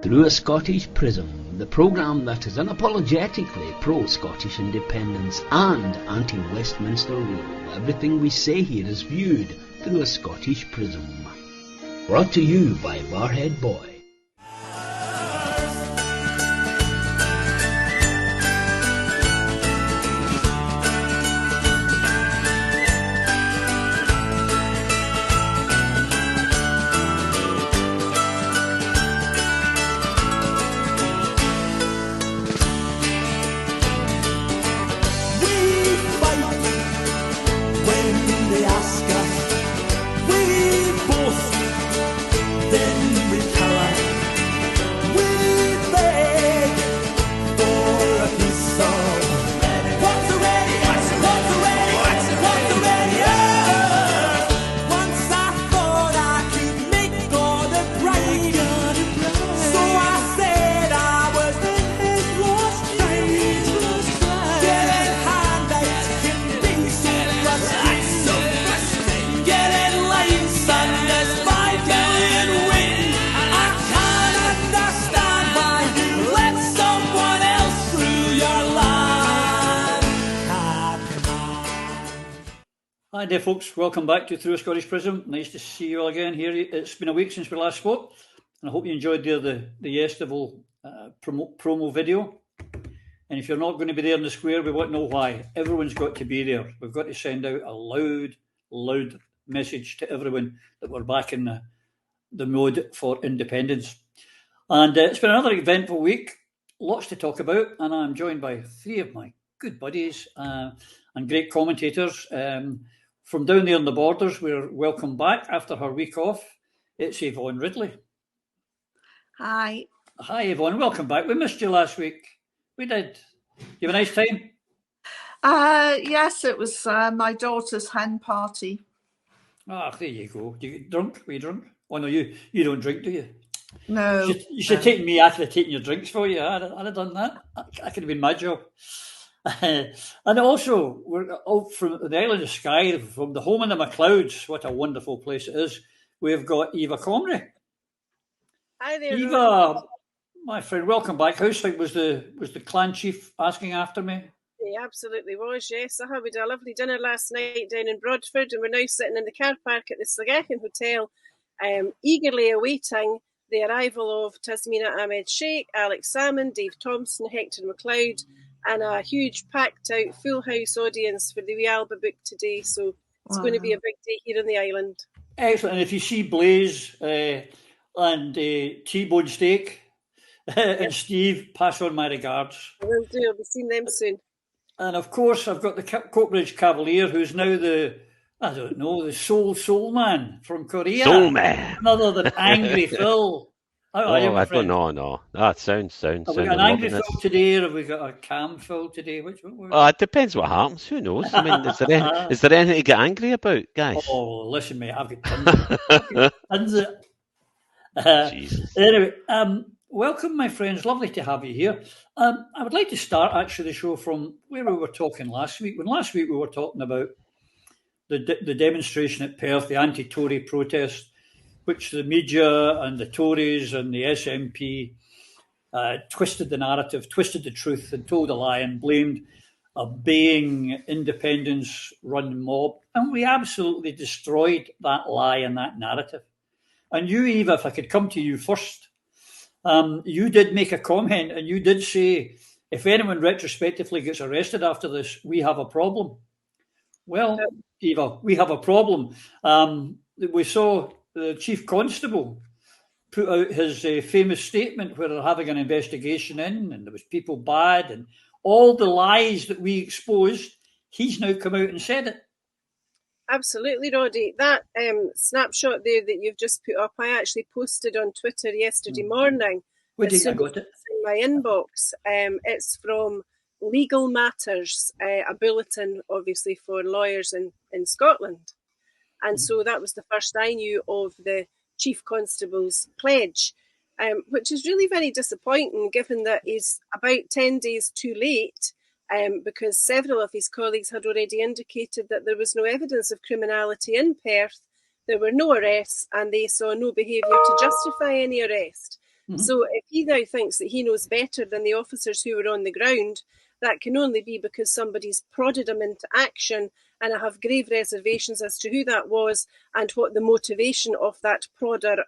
Through a Scottish Prism, the programme that is unapologetically pro-Scottish independence and anti-Westminster rule. Everything we say here is viewed through a Scottish Prism. Brought to you by Barhead Boy. Hi there folks, welcome back to Through a Scottish Prism. Nice to see you all again here. It's been a week since we last spoke, and I hope you enjoyed the Yestival promo video. And if you're not going to be there in the square, we want to know why. Everyone's got to be there. We've got to send out a loud message to everyone that we're back in the mode for independence. And it's been another eventful week, lots to talk about, and I'm joined by three of my good buddies and great commentators. From down there on the borders, we're welcome back after her week off. It's Yvonne Ridley. Hi. Hi, Yvonne. Welcome back. We missed you last week. We did. You have a nice time? Yes, it was my daughter's hen party. Ah, there you go. Do you get drunk? Were you drunk? Oh, no, you don't drink, do you? No. You should have taken me. I could have taken your drinks for you. I'd have done that. That could have been my job. And also, we're out from the island of Skye, from the home in the MacLeods. What a wonderful place it is. We've got Eva Comrie. Hi there, Eva, Roddy. my friend, welcome back. How's like was the clan chief asking after me? He absolutely was, yes. We had a lovely dinner last night down in Broadford, and we're now sitting in the car park at the Sturgeon Hotel, eagerly awaiting the arrival of Tasmina Ahmed Sheikh, Alex Salmon, Dave Thompson, Hector MacLeod, and a huge packed out full house audience for the wee Alba book today. So it's going to be a big day here on the island. Excellent. And if you see Blaze and T-Bone Steak and Steve, pass on my regards. I will do. I'll be seeing them soon. And of course, I've got the Coatbridge Cavalier, who's now the soul man from Korea. Soul man. Other than Angry Phil. I don't know. No. That sounds. Have we got an Angry Phil today, or have we got a Cam Phil today? Which one? It depends what happens. Who knows? I mean, is there anything to get angry about, guys? Oh, listen, mate, I've got tons of it. Anyway, welcome, my friends. Lovely to have you here. I would like to start actually the show from where we were talking last week. When last week we were talking about the demonstration at Perth, the anti-Tory protest, which the media and the Tories and the SNP twisted the narrative, twisted the truth and told a lie and blamed a baying independence-run mob. And we absolutely destroyed that lie and that narrative. And you, Eva, if I could come to you first, you did make a comment and you did say, if anyone retrospectively gets arrested after this, we have a problem. Well, Eva, we have a problem. We saw the Chief Constable put out his famous statement where they're having an investigation in and there was people bad and all the lies that we exposed, he's now come out and said it. Absolutely, Roddy. That snapshot there that you've just put up, I actually posted on Twitter yesterday morning. Where did you got it? In my inbox. It's from Legal Matters, a bulletin, obviously, for lawyers in Scotland. And so that was the first I knew of the Chief Constable's pledge, which is really very disappointing given that he's about 10 days too late because several of his colleagues had already indicated that there was no evidence of criminality in Perth, there were no arrests, and they saw no behaviour to justify any arrest. So if he now thinks that he knows better than the officers who were on the ground, that can only be because somebody's prodded him into action, and I have grave reservations as to who that was and what the motivation of that prodder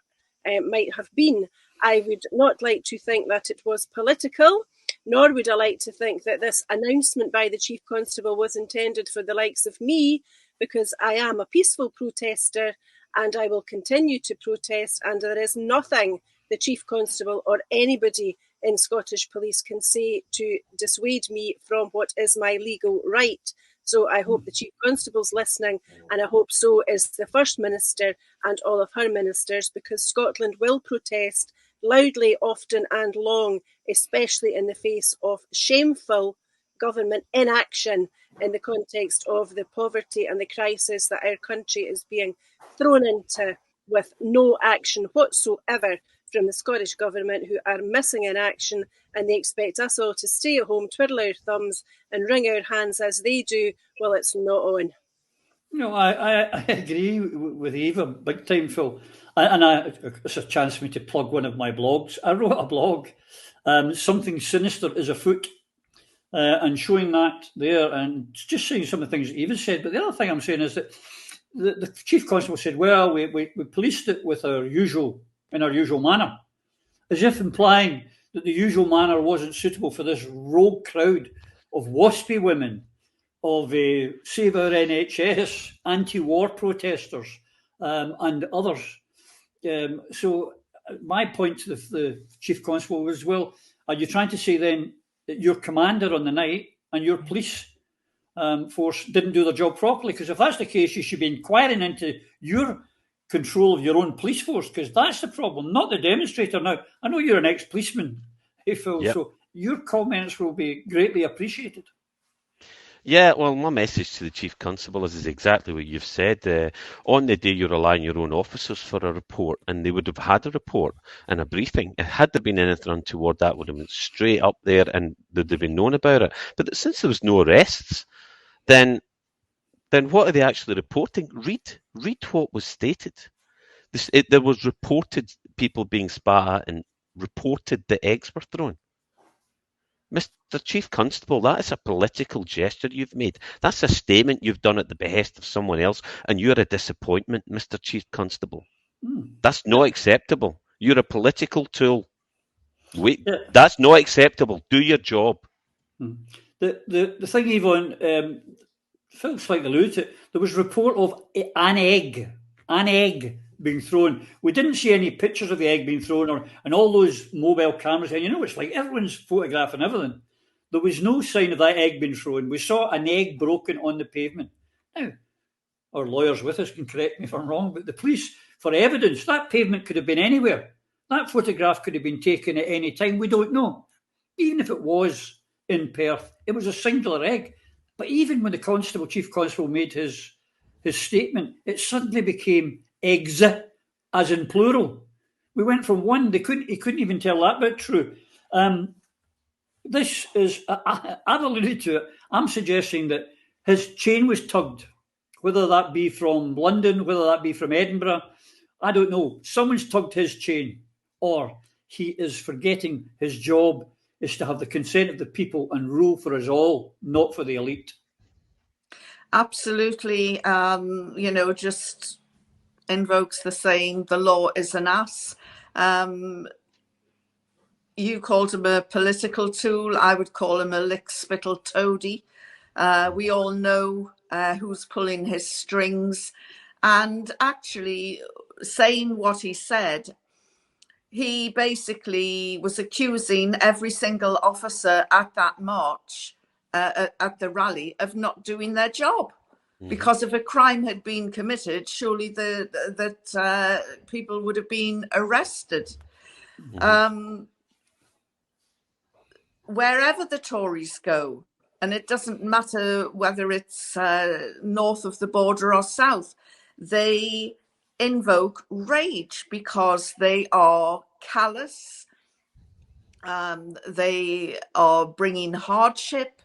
might have been. I would not like to think that it was political, nor would I like to think that this announcement by the Chief Constable was intended for the likes of me, because I am a peaceful protester and I will continue to protest, and there is nothing the Chief Constable or anybody in Scottish Police can say to dissuade me from what is my legal right. So I hope the Chief Constable's listening, and I hope so is the First Minister and all of her ministers, because Scotland will protest loudly, often and long, especially in the face of shameful government inaction in the context of the poverty and the crisis that our country is being thrown into, with no action whatsoever from the Scottish Government, who are missing in action, and they expect us all to stay at home, twiddle our thumbs and wring our hands as they do. Well, it's not on. No, I agree with Eva big time, Phil. And it's a chance for me to plug one of my blogs. I wrote a blog, Something Sinister is Afoot, and showing that there, and just saying some of the things that Eva said. But the other thing I'm saying is that the Chief Constable said, well, we policed it with in our usual manner, as if implying that the usual manner wasn't suitable for this rogue crowd of waspy women, of Save Our NHS, anti-war protesters, and others. So my point to the Chief Constable was, well, are you trying to say then that your commander on the night and your police force didn't do their job properly? Because if that's the case, you should be inquiring into your control of your own police force, because that's the problem, not the demonstrator. Now, I know you're an ex-policeman, hey Phil, so your comments will be greatly appreciated. Yeah, well, my message to the Chief Constable is exactly what you've said. On the day you rely on your own officers for a report, and they would have had a report and a briefing. Had there been anything untoward, that would have been straight up there and they'd have been known about it. But since there was no arrests, then what are they actually reporting? Read what was stated. There was reported people being spat at and reported the eggs were thrown. Mr. Chief Constable, that is a political gesture you've made. That's a statement you've done at the behest of someone else, and you're a disappointment, Mr. Chief Constable. That's not acceptable. You're a political tool. That's not acceptable. Do your job. The thing, Yvonne, Phil slightly alluded to it, there was a report of an egg being thrown. We didn't see any pictures of the egg being thrown and all those mobile cameras. And it's like everyone's photographing everything. There was no sign of that egg being thrown. We saw an egg broken on the pavement. Now, our lawyers with us can correct me if I'm wrong, but the police, for evidence, that pavement could have been anywhere. That photograph could have been taken at any time. We don't know. Even if it was in Perth, it was a singular egg. But even when the Chief Constable made his statement, it suddenly became eggs, as in plural. We went from one, he couldn't even tell that bit true. This is, I've alluded to it, I'm suggesting that his chain was tugged, whether that be from London, whether that be from Edinburgh, I don't know. Someone's tugged his chain, or he is forgetting his job is to have the consent of the people and rule for us all, not for the elite. Absolutely. Just invokes the saying, the law is an ass. You called him a political tool. I would call him a lick-spittle toady. We all know who's pulling his strings. And actually, saying what he said, he basically was accusing every single officer at that march, at the rally, of not doing their job. Because if a crime had been committed, surely that people would have been arrested. Wherever the Tories go, and it doesn't matter whether it's north of the border or south, they invoke rage because they are callous. They are bringing hardship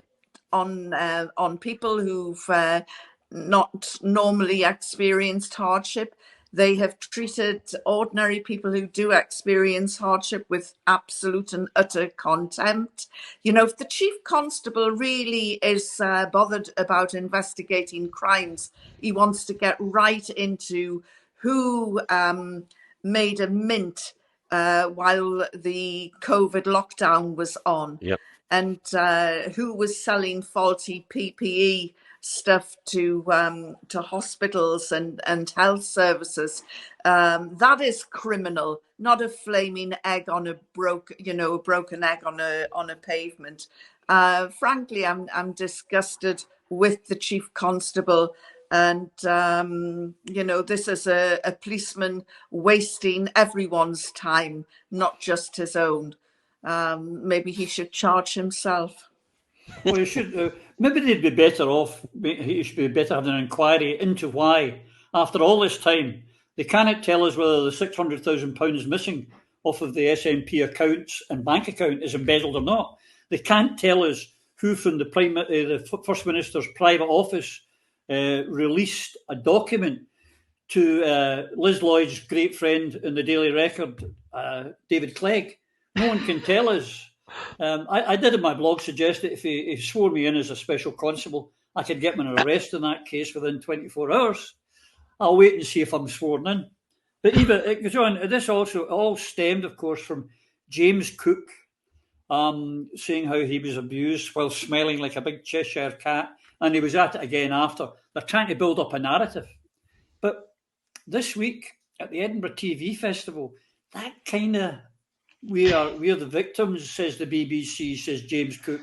on people who've not normally experienced hardship. They have treated ordinary people who do experience hardship with absolute and utter contempt. You know, if the chief constable really is bothered about investigating crimes, he wants to get right into who made a mint while the COVID lockdown was on. Yep. And who was selling faulty PPE stuff to hospitals and health services. That is criminal, not a flaming egg on a broken egg on a pavement. Frankly, I'm disgusted with the chief constable. And, this is a policeman wasting everyone's time, not just his own. Maybe he should charge himself. Well, he should. Maybe they'd be better off. He should be better having an inquiry into why, after all this time, they cannot tell us whether the £600,000 missing off of the SNP accounts and bank account is embezzled or not. They can't tell us who from the First Minister's private office released a document to Liz Lloyd's great friend in the Daily Record, David Clegg. No one can tell us. I did in my blog suggest that if he swore me in as a special constable, I could get him an arrest in that case within 24 hours. I'll wait and see if I'm sworn in. But Eva, it goes on. This also all stemmed, of course, from James Cook saying how he was abused while smelling like a big Cheshire cat, and he was at it again after. They're trying to build up a narrative. But this week at the Edinburgh TV Festival, that kind of we are the victims, says the BBC, says James Cook,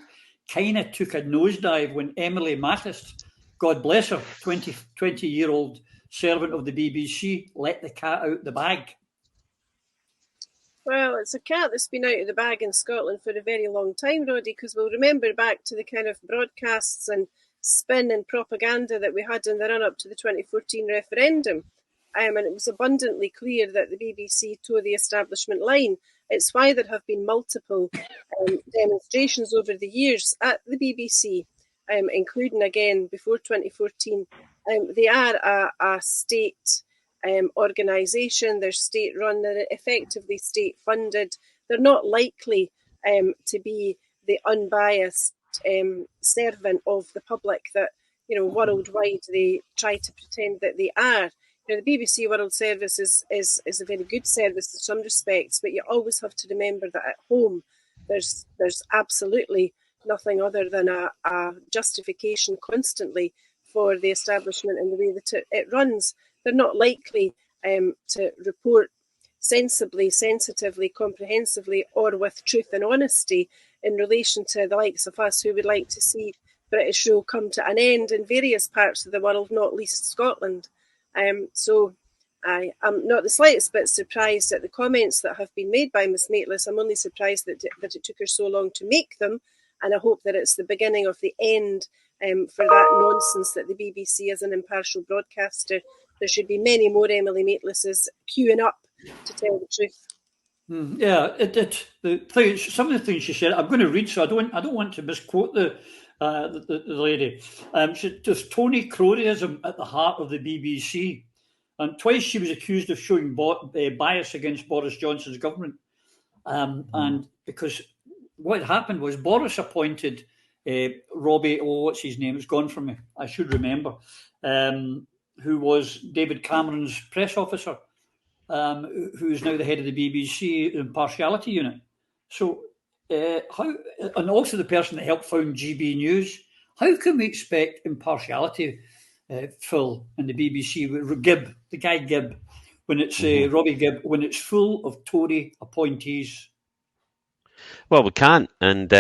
kind of took a nosedive when Emily Maitlis, God bless her, 20-year-old servant of the BBC, let the cat out the bag. Well, it's a cat that's been out of the bag in Scotland for a very long time, Roddy, because we'll remember back to the kind of broadcasts and spin and propaganda that we had in the run-up to the 2014 referendum. And it was abundantly clear that the BBC towed the establishment line. It's why there have been multiple demonstrations over the years at the BBC, including again before 2014. They are a state organisation. They're state-run. They're effectively state-funded. They're not likely to be the unbiased servant of the public that, worldwide they try to pretend that they are. The BBC World Service is a very good service in some respects, but you always have to remember that at home there's absolutely nothing other than a justification constantly for the establishment and the way that it runs. They're not likely to report sensibly, sensitively, comprehensively, or with truth and honesty in relation to the likes of us who would like to see British rule come to an end in various parts of the world, not least Scotland. So I am not the slightest bit surprised at the comments that have been made by Miss Maitlis. I'm only surprised that it took her so long to make them, and I hope that it's the beginning of the end for that nonsense that the BBC is an impartial broadcaster. There should be many more Emily Maitlises queuing up to tell the truth. Yeah, some of the things she said, I'm going to read, so I don't want to misquote the lady. There's Tony Crowleyism at the heart of the BBC. And twice she was accused of showing bias against Boris Johnson's government. And because what happened was Boris appointed Robbie, what's his name? It's gone from me. I should remember. Who was David Cameron's press officer, who's now the head of the BBC Impartiality Unit. So and also the person that helped found GB News. How can we expect impartiality, Phil, in the BBC with Gibb, the guy Gibb, when it's Robbie Gibb, when it's full of Tory appointees? Well, we can't, and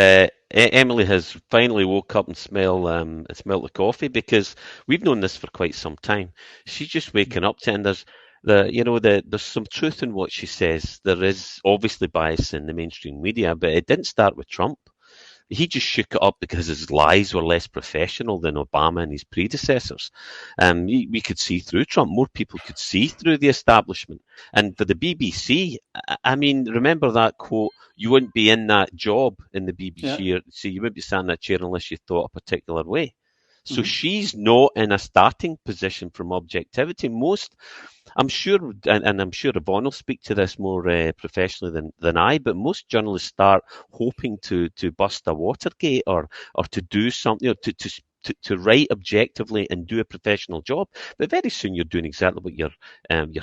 Emily has finally woke up and smelled the coffee, because we've known this for quite some time. She's just waking up to, and there's some truth in what she says. There is obviously bias in the mainstream media, but it didn't start with Trump. He just shook it up because his lies were less professional than Obama and his predecessors. We could see through Trump. More people could see through the establishment. And for the BBC, I mean, remember that quote, you wouldn't be in that job in the BBC, so you wouldn't be sat in that chair unless you thought a particular way. So she's not in a starting position from objectivity. I'm sure, and I'm sure Yvonne will speak to this more professionally than I, but most journalists start hoping to bust a Watergate or to do something, to write objectively and do a professional job. But very soon you're doing exactly what you're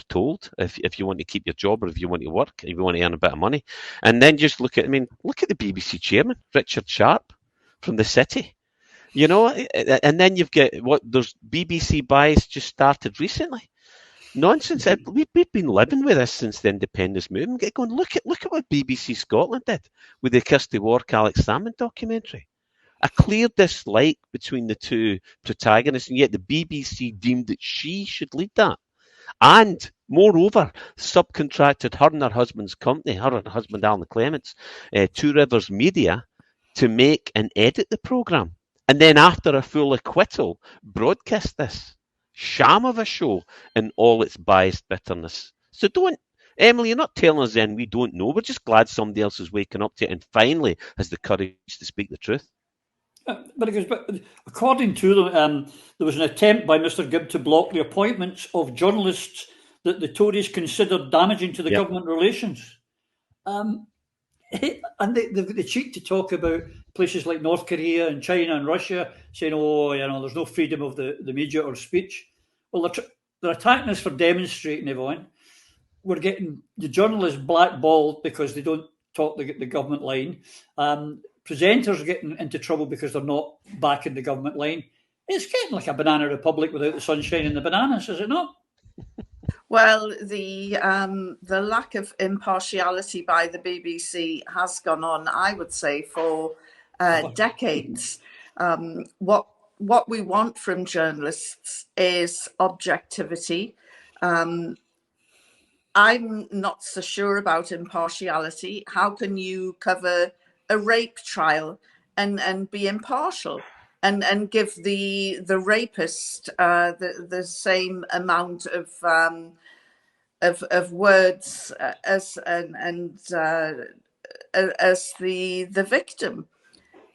told. If you want to keep your job, or if you want to work, if you want to earn a bit of money, and then just look at the BBC chairman, Richard Sharp, from the City. And then you've got there's BBC bias just started recently. Nonsense. We've been living with this since the independence movement. Going, look at what BBC Scotland did with the Kirsty Wark, Alex Salmond documentary. A clear dislike between the two protagonists, and yet the BBC deemed that she should lead that. And moreover, subcontracted her and her husband's company, her and her husband Alan Clements, Two Rivers Media, to make and edit the programme. And then after a full acquittal, broadcast this sham of a show in all its biased bitterness. So Emily, you're not telling us then we don't know. We're just glad somebody else is waking up to it and finally has the courage to speak the truth. But according to them, there was an attempt by Mr. Gibb to block the appointments of journalists that the Tories considered damaging to the government relations. And the cheek to talk about places like North Korea and China and Russia, saying, there's no freedom of the media or speech. Well, they're attacking us for demonstrating, Yvonne. We're getting the journalists blackballed because they don't talk the government line. Presenters are getting into trouble because they're not backing the government line. It's getting like a banana republic without the sunshine and the bananas, is it not? Well, the lack of impartiality by the BBC has gone on, I would say, for decades. What we want from journalists is objectivity. I'm not so sure about impartiality. How can you cover a rape trial and be impartial and give the rapist the same amount of words as the victim?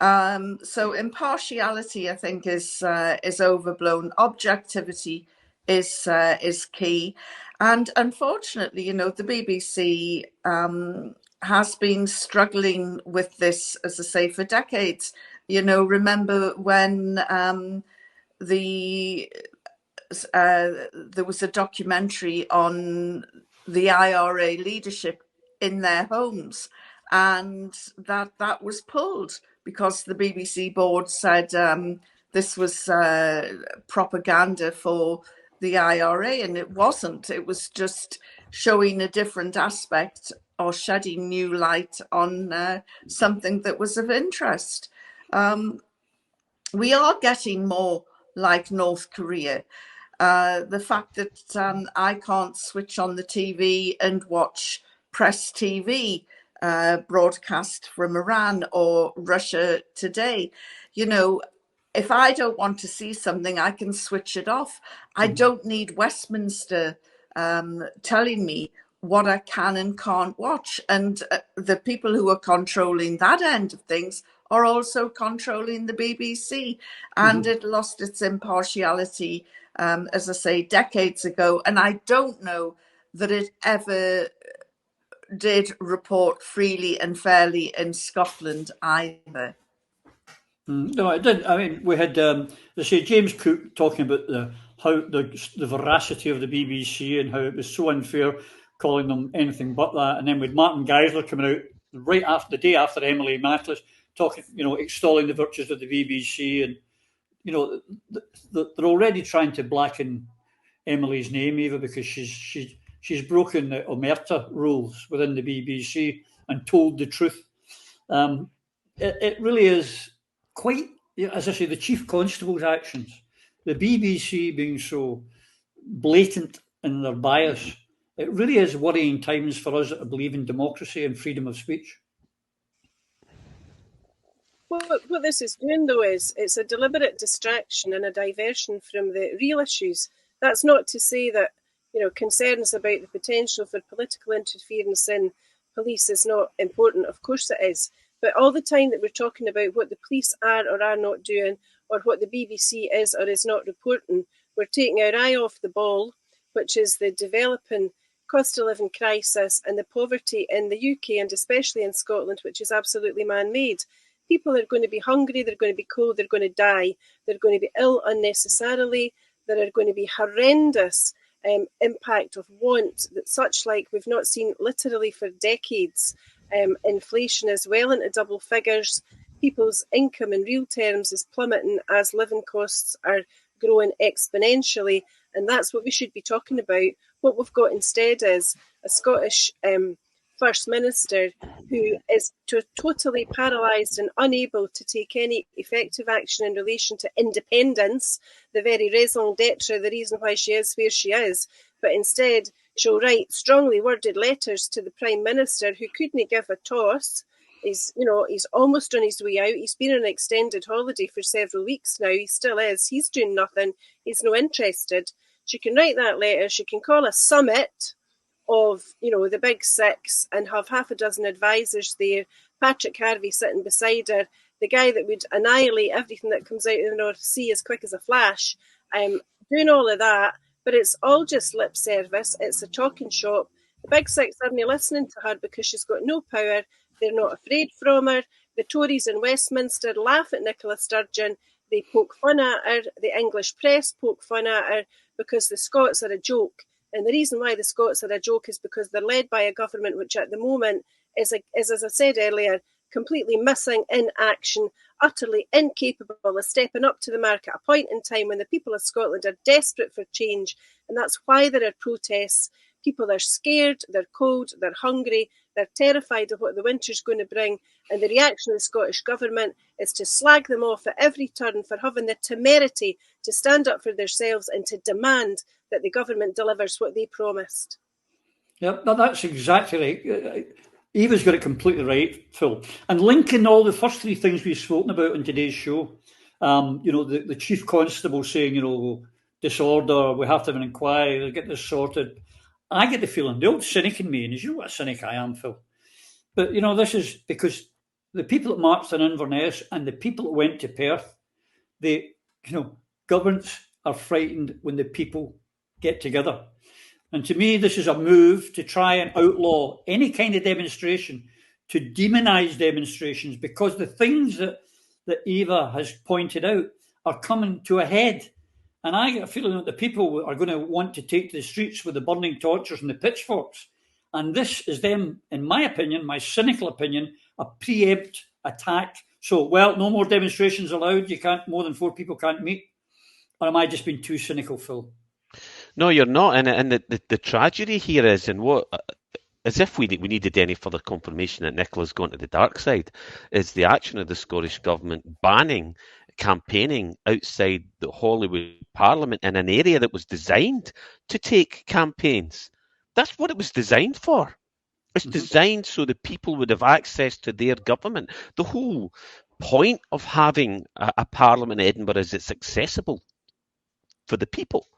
So impartiality, I think, is overblown. Objectivity is key, and unfortunately, the BBC has been struggling with this, as I say, for decades. Remember when there was a documentary on the IRA leadership in their homes, and that was pulled because the BBC board said this was propaganda for the IRA, and it wasn't. It was just showing a different aspect or shedding new light on something that was of interest. We are getting more like North Korea. The fact that I can't switch on the TV and watch Press TV broadcast from Iran or Russia Today, if I don't want to see something, I can switch it off. I don't need Westminster telling me what I can and can't watch. And the people who are controlling that end of things are also controlling the BBC. And it lost its impartiality, as I say, decades ago. And I don't know that it ever did report freely and fairly in Scotland either. No, it didn't. I mean, we had, James Cook talking about the veracity of the BBC and how it was so unfair, calling them anything but that. And then with Martin Geisler coming out right after the day after Emily Maitlis, talking, extolling the virtues of the BBC, and they're already trying to blacken Emily's name, Eva, because she's broken the omerta rules within the BBC and told the truth. It really is quite, as I say, the Chief Constable's actions, the BBC being so blatant in their bias. It really is worrying times for us that believe in democracy and freedom of speech. Well, what this is doing, though, is it's a deliberate distraction and a diversion from the real issues. That's not to say that, concerns about the potential for political interference in police is not important. Of course it is. But all the time that we're talking about what the police are or are not doing, or what the BBC is or is not reporting. We're taking our eye off the ball, which is the developing cost of living crisis and the poverty in the UK and especially in Scotland, which is absolutely man-made. People are going to be hungry, they're going to be cold, they're going to die, they're going to be ill unnecessarily, there are going to be horrendous impact of want, that such like we've not seen literally for decades. Inflation as well into double figures. People's income in real terms is plummeting as living costs are growing exponentially, and that's what we should be talking about. What we've got instead is a Scottish First Minister who is totally paralysed and unable to take any effective action in relation to independence, the very raison d'etre, the reason why she is where she is, but instead she'll write strongly worded letters to the Prime Minister who couldn't give a toss. He's almost on his way out. He's been on an extended holiday for several weeks now. He still is. He's doing nothing. He's no interested. She can write that letter. She can call a summit of, the big six and have half a dozen advisors there. Patrick Harvey sitting beside her, the guy that would annihilate everything that comes out of the North Sea as quick as a flash. Doing all of that, but it's all just lip service. It's a talking shop. The big six aren't listening to her because she's got no power. They're not afraid from her. The Tories in Westminster laugh at Nicola Sturgeon. They poke fun at her. The English press poke fun at her because the Scots are a joke. And the reason why the Scots are a joke is because they're led by a government which at the moment is as I said earlier, completely missing in action, utterly incapable of stepping up to the mark at a point in time when the people of Scotland are desperate for change. And that's why there are protests. People are scared, they're cold, they're hungry, they're terrified of what the winter's going to bring. And the reaction of the Scottish Government is to slag them off at every turn for having the temerity to stand up for themselves and to demand that the government delivers what they promised. Yeah, that's exactly right. Eva's got it completely right, Phil. And linking all the first three things we've spoken about in today's show, the Chief Constable saying, disorder, we have to have an inquiry, get this sorted. I get the feeling, the old cynic in me, and you know what a cynic I am, Phil. But, this is because the people that marched in Inverness and the people that went to Perth, governments are frightened when the people get together. And to me, this is a move to try and outlaw any kind of demonstration, to demonise demonstrations, because the things that Eva has pointed out are coming to a head. And I get a feeling that the people are going to want to take to the streets with the burning torches and the pitchforks. And this is them, in my opinion, my cynical opinion, a preempt attack. So, no more demonstrations allowed. More than 4 people can't meet. Or am I just being too cynical, Phil? No, you're not. And the tragedy here is, as if we needed any further confirmation that Nicola's gone to the dark side, is the action of the Scottish Government banning campaigning outside the Holywood Parliament in an area that was designed to take campaigns. That's what it was designed for. It's designed so the people would have access to their government. The whole point of having a parliament in Edinburgh is it's accessible for the people.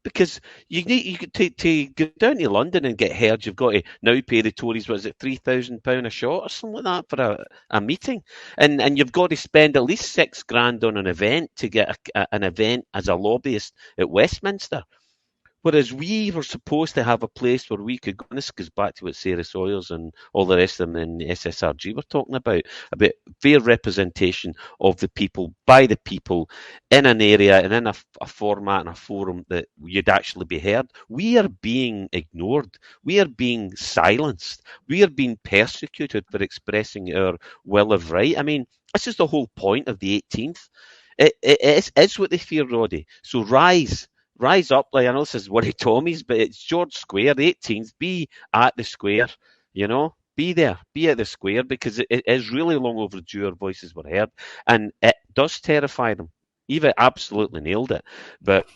Because you to go down to London and get heard, you've got to now pay the Tories, what is it, £3,000 a shot or something like that for a meeting, and you've got to spend at least $6,000 on an event to get an event as a lobbyist at Westminster. Whereas we were supposed to have a place where we could go, and this goes back to what Sarah Sawyers and all the rest of them in the SSRG were talking about fair representation of the people, by the people, in an area and in a format and a forum that you'd actually be heard. We are being ignored. We are being silenced. We are being persecuted for expressing our will of right. I mean, this is the whole point of the 18th. It is what they fear, Roddy. So rise up. Like, I know this is one of Tommy's, but it's George Square, the 18th. Be at the square, be there, be at the square, because it is really long overdue our voices were heard, and it does terrify them. Eva absolutely nailed it. But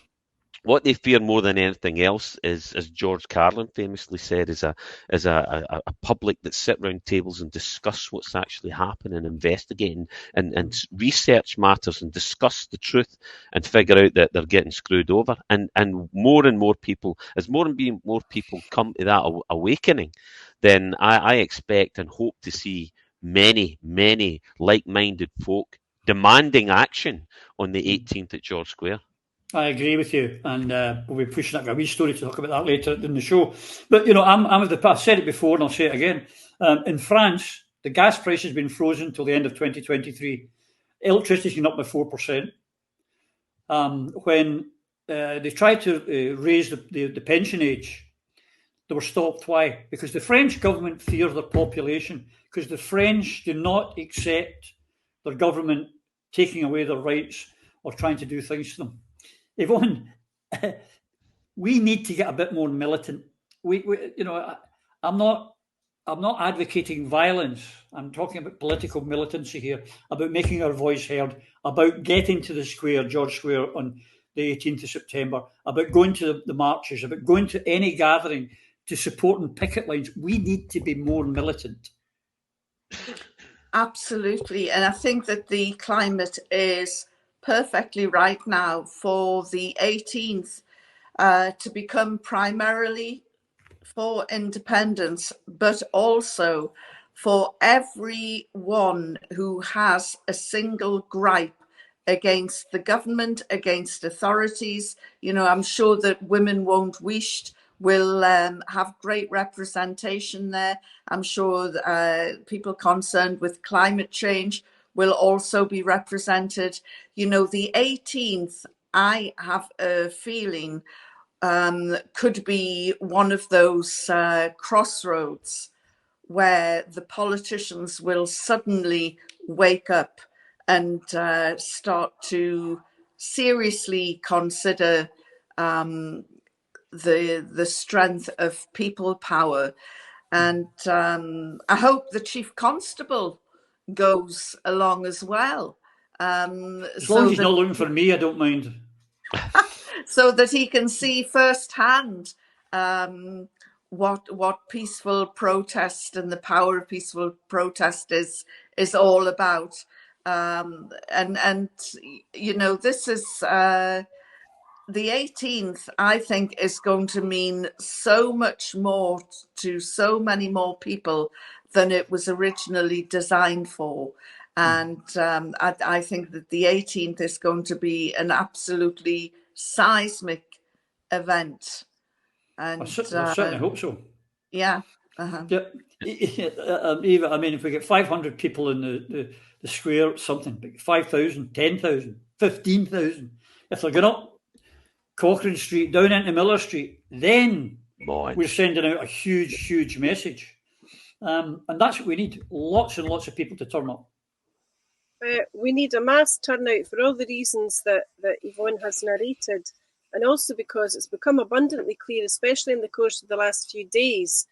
what they fear more than anything else is, as George Carlin famously said, is a public that sit round tables and discuss what's actually happening, investigating and research matters and discuss the truth and figure out that they're getting screwed over. And more people, as more and more people come to that awakening, then I expect and hope to see many like-minded folk demanding action on the 18th at George Square. I agree with you, and we'll be pushing that. A wee story to talk about that later in the show. But, you know, I'm of the past. I said it before and I'll say it again. In France, the gas price has been frozen till the end of 2023. Electricity's been up by 4%. When they tried to raise the pension age, they were stopped. Why? Because the French government fears their population, because the French do not accept their government taking away their rights or trying to do things to them. Yvonne, we need to get a bit more militant. You know, I'm not advocating violence. I'm talking about political militancy here, about making our voice heard, about getting to the square, George Square, on the 18th of September, about going to the marches, about going to any gathering to support picket lines. We need to be more militant. Absolutely. And I think that the climate is perfectly right now for the 18th to become primarily for independence, but also for everyone who has a single gripe against the government, against authorities. You know, I'm sure that Women Won't Wish will have great representation there. I'm sure people concerned with climate change will also be represented. You know, the 18th, I have a feeling, could be one of those crossroads where the politicians will suddenly wake up and start to seriously consider the strength of people power. And I hope the Chief Constable goes along as well. As long as he's not looking for me, I don't mind. So that he can see firsthand what peaceful protest and the power of peaceful protest is all about. And you know, this is the 18th, I think, is going to mean so much more to so many more people than it was originally designed for. And I think that the 18th is going to be an absolutely seismic event. And I certainly hope so. Yeah. Yeah. Eva, I mean, if we get 500 people in the square, something, 5,000, 10,000, 15,000, if they're going up Cochrane Street, down into Miller Street, then we're sending out a huge, huge message. And that's what we need. Lots and lots of people to turn up. We need a mass turnout for all the reasons that Yvonne has narrated, and also because it's become abundantly clear, especially in the course of the last few days,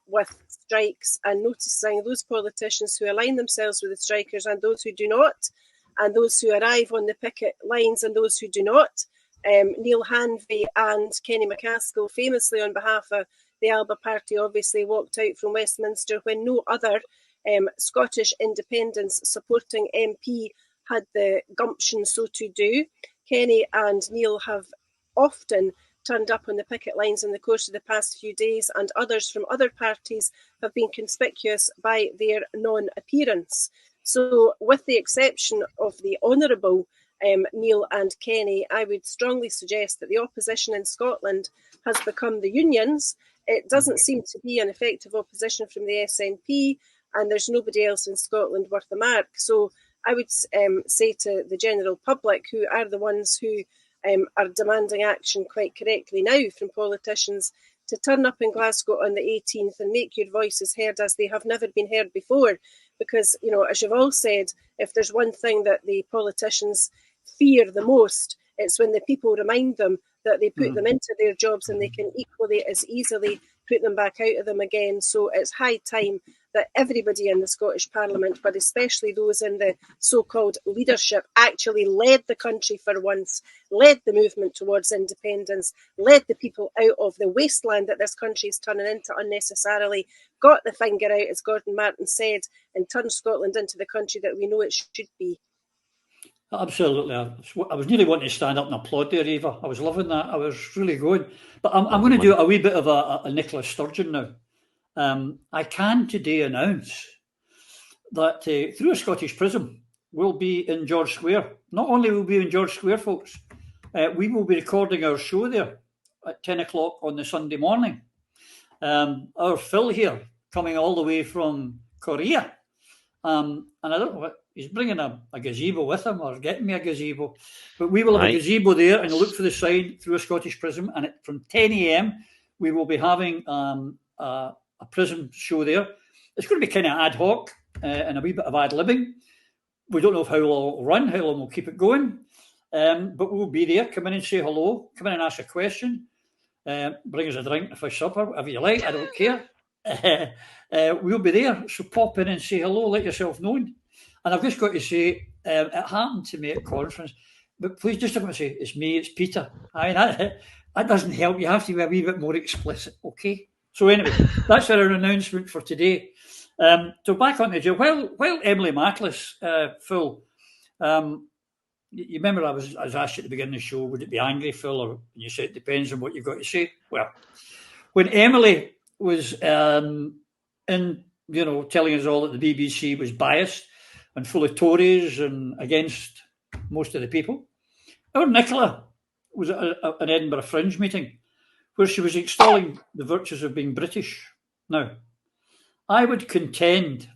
with strikes, and noticing those politicians who align themselves with the strikers and those who do not, and those who arrive on the picket lines and those who do not. Neil Hanvey and Kenny McCaskill, famously on behalf of the Alba Party, obviously walked out from Westminster when no other Scottish independence supporting MP had the gumption so to do. Kenny and Neil have often turned up on the picket lines in the course of the past few days, and others from other parties have been conspicuous by their non-appearance. So with the exception of the Honourable Neil and Kenny, I would strongly suggest that the opposition in Scotland has become the unions. It doesn't seem to be an effective opposition from the SNP, and there's nobody else in Scotland worth a mark. So I would say to the general public, who are the ones who are demanding action quite correctly now from politicians, to turn up in Glasgow on the 18th and make your voices heard as they have never been heard before. Because, you know, as you've all said, if there's one thing that the politicians fear the most, it's when the people remind them that they put them into their jobs and they can equally as easily put them back out of them again. So it's high time that everybody in the Scottish Parliament, but especially those in the so-called leadership, actually led the country for once, led the movement towards independence, led the people out of the wasteland that this country is turning into unnecessarily, got the finger out, as Gordon Martin said, and turned Scotland into the country that we know it should be. Absolutely. I was nearly wanting to stand up and applaud there, Eva. I was loving that. I was really going. But I'm going to do a wee bit of a Nicola Sturgeon now. I can today announce that through a Scottish Prism, will be in George Square. Not only will we be in George Square, folks, we will be recording our show there at 10 o'clock on the Sunday morning. Our Phil here, coming all the way from Korea. And I don't know what, he's bringing a gazebo with him or getting me a gazebo. But we will have a gazebo there, and look for the sign through a Scottish Prism. And from 10 a.m, we will be having a Prism show there. It's going to be kind of ad hoc and a wee bit of ad-libbing. We don't know how long it'll run, how long we'll keep it going. But we'll be there. Come in and say hello. Come in and ask a question. Bring us a drink, a fish supper, whatever you like. I don't care. We'll be there. So pop in and say hello. Let yourself known. And I've just got to say, it happened to me at conference. But please just don't say, it's me, it's Peter. I mean, that doesn't help. You have to be a wee bit more explicit, okay? So anyway, that's our announcement for today. So back on the job. While Emily Maitlis, Phil, you remember I was asked at the beginning of the show, would it be angry, Phil? Or you said it depends on what you've got to say. Well, when Emily was telling us all that the BBC was biased and full of Tories and against most of the people, our Nicola was at an Edinburgh Fringe meeting where she was extolling the virtues of being British. Now, I would contend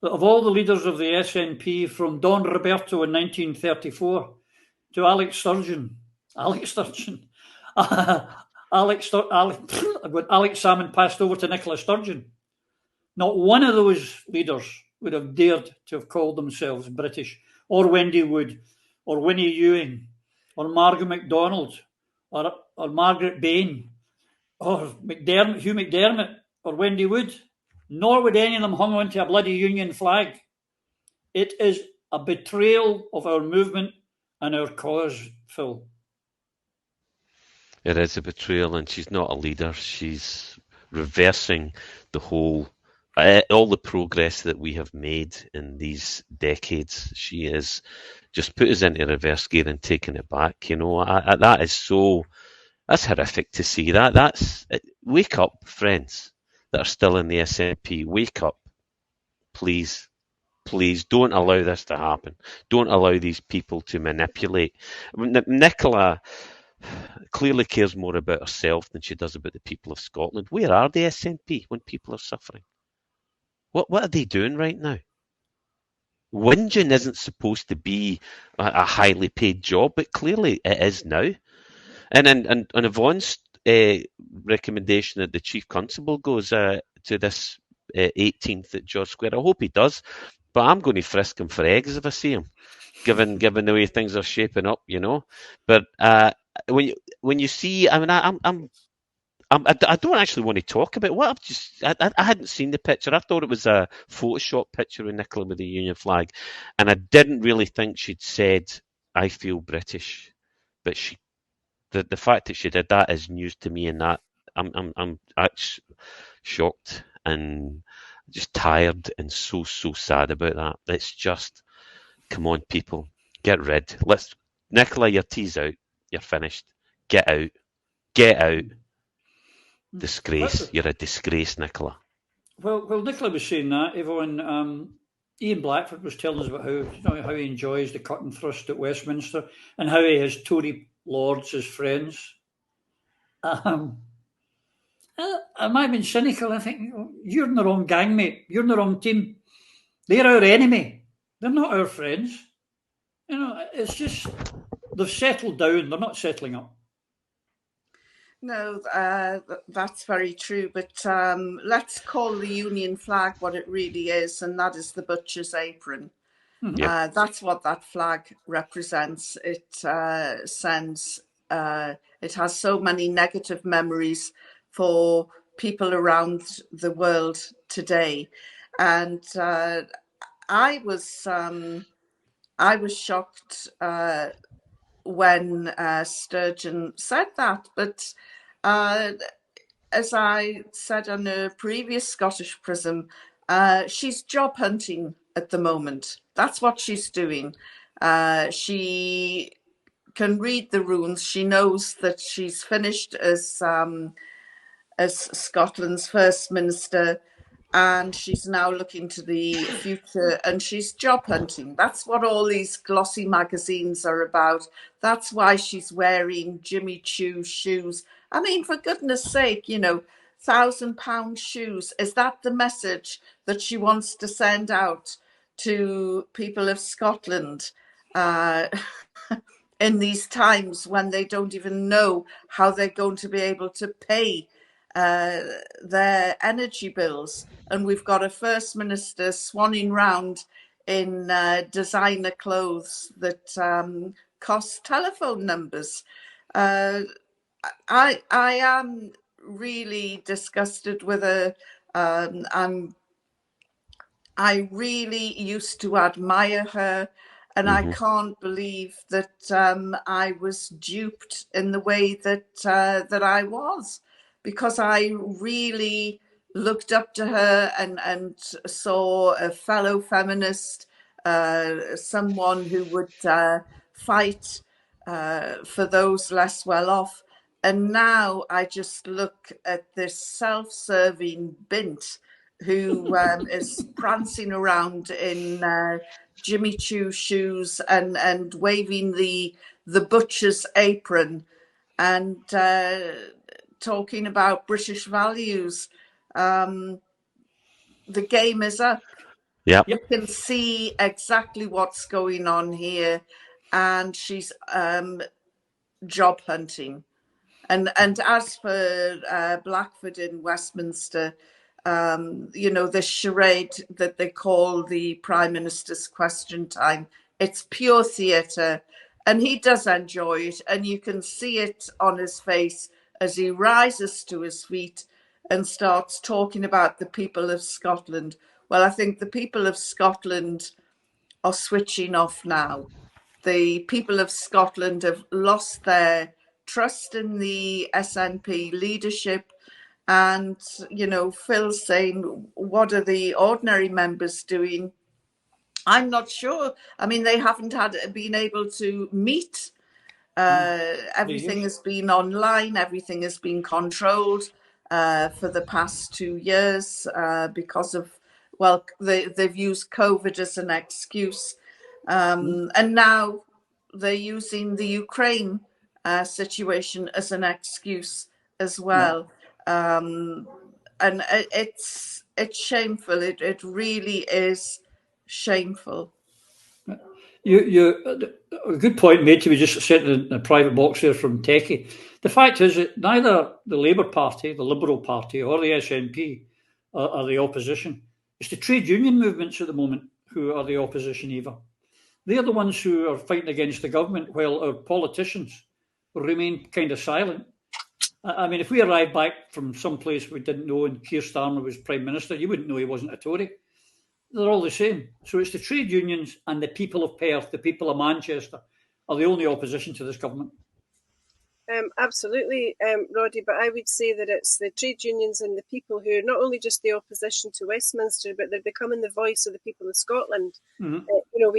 that of all the leaders of the SNP, from Don Roberto in 1934 to Alex Sturgeon, Alex Salmon passed over to Nicola Sturgeon. Not one of those leaders would have dared to have called themselves British, or Wendy Wood, or Winnie Ewing, or Margaret MacDonald, or Margaret Bain, or Hugh McDermott, or Wendy Wood. Nor would any of them hung onto a bloody Union flag. It is a betrayal of our movement and our cause, Phil. It is a betrayal, and she's not a leader. She's reversing the whole, all the progress that we have made in these decades. She has just put us into reverse gear and taken it back. That is that's horrific to see. Wake up, friends that are still in the SNP. Wake up, please. Please don't allow this to happen. Don't allow these people to manipulate. Nicola clearly cares more about herself than she does about the people of Scotland. Where are the SNP when people are suffering? What are they doing right now? Whinging isn't supposed to be a highly paid job, but clearly it is now. And Yvonne's recommendation that the Chief Constable goes to this 18th at George Square. I hope he does, but I'm going to frisk him for eggs if I see him, given the way things are shaping up, But when you see, I mean, I don't actually want to talk about I hadn't seen the picture. I thought it was a Photoshop picture of Nicola with the Union flag, and I didn't really think she'd said, "I feel British," but the fact that she did that is news to me, and that I'm actually shocked and just tired and so sad about that. It's just, come on, people, get rid. Nicola, your tea's out. You're finished. Get out. Disgrace. You're a disgrace, Nicola. Well, Nicola was saying that, Yvonne. Ian Blackford was telling us about how he enjoys the cut and thrust at Westminster and how he has Tory lords as friends. I might have been cynical. I think, you're in the wrong gang, mate. You're in the wrong team. They're our enemy. They're not our friends. It's just they've settled down. They're not settling up. No, that's very true. But let's call the Union flag what it really is, and that is the butcher's apron. Mm-hmm. That's what that flag represents. It sends. It has so many negative memories for people around the world today, and I was shocked when Sturgeon said that. But as I said on a previous Scottish Prism, she's job hunting at the moment. That's what she's doing. She can read the runes. She knows that she's finished as Scotland's First Minister, and she's now looking to the future, and she's job hunting. That's what all these glossy magazines are about. That's why she's wearing Jimmy Choo shoes. I mean, for goodness sake, you know, £1,000 shoes. Is that the message that she wants to send out to people of Scotland in these times when they don't even know how they're going to be able to pay their energy bills? And we've got a First Minister swanning round in designer clothes that cost telephone numbers. I am really disgusted with her. I really used to admire her, and I can't believe that I was duped in the way that that I was, because I really looked up to her and saw a fellow feminist, someone who would fight for those less well off. And now I just look at this self-serving bint who is prancing around in Jimmy Choo shoes and waving the butcher's apron and talking about British values. The game is up. Yep. You can see exactly what's going on here, and she's job hunting. And as for Blackford in Westminster, you know, the charade that they call the Prime Minister's Question Time, it's pure theatre, and he does enjoy it, and you can see it on his face as he rises to his feet and starts talking about the people of Scotland. Well, I think the people of Scotland are switching off now. The people of Scotland have lost their trust in the SNP leadership. And, you know, Phil's saying, what are the ordinary members doing? I'm not sure. I mean, they haven't been able to meet. Everything has been online. Everything has been controlled for the past 2 years because of, well, they've used COVID as an excuse. And now they're using the Ukraine situation as an excuse as well. And it's shameful. It really is shameful. A good point made to me just sitting in a private box there from Techie. The fact is that neither the Labour Party, the Liberal Party, or the SNP are the opposition. It's the trade union movements at the moment who are the opposition, Eva. They're the ones who are fighting against the government, while our politicians remain kind of silent. I mean, if we arrived back from someplace we didn't know and Keir Starmer was Prime Minister, you wouldn't know he wasn't a Tory. They're all the same. So it's the trade unions and the people of Perth, the people of Manchester, are the only opposition to this government. Absolutely, Roddy, but I would say that it's the trade unions and the people who are not only just the opposition to Westminster, but they're becoming the voice of the people of Scotland. You know,